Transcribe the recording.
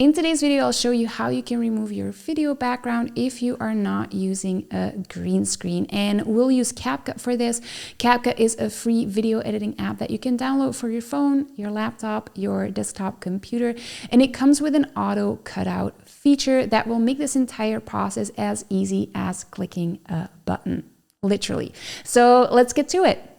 In today's video, I'll show you how you can remove your video background if you are not using a green screen. And we'll use CapCut for this. CapCut is a free video editing app that you can download for your phone, your laptop, your desktop computer. And it comes with an auto cutout feature that will make this entire process as easy as clicking a button, literally. So let's get to it.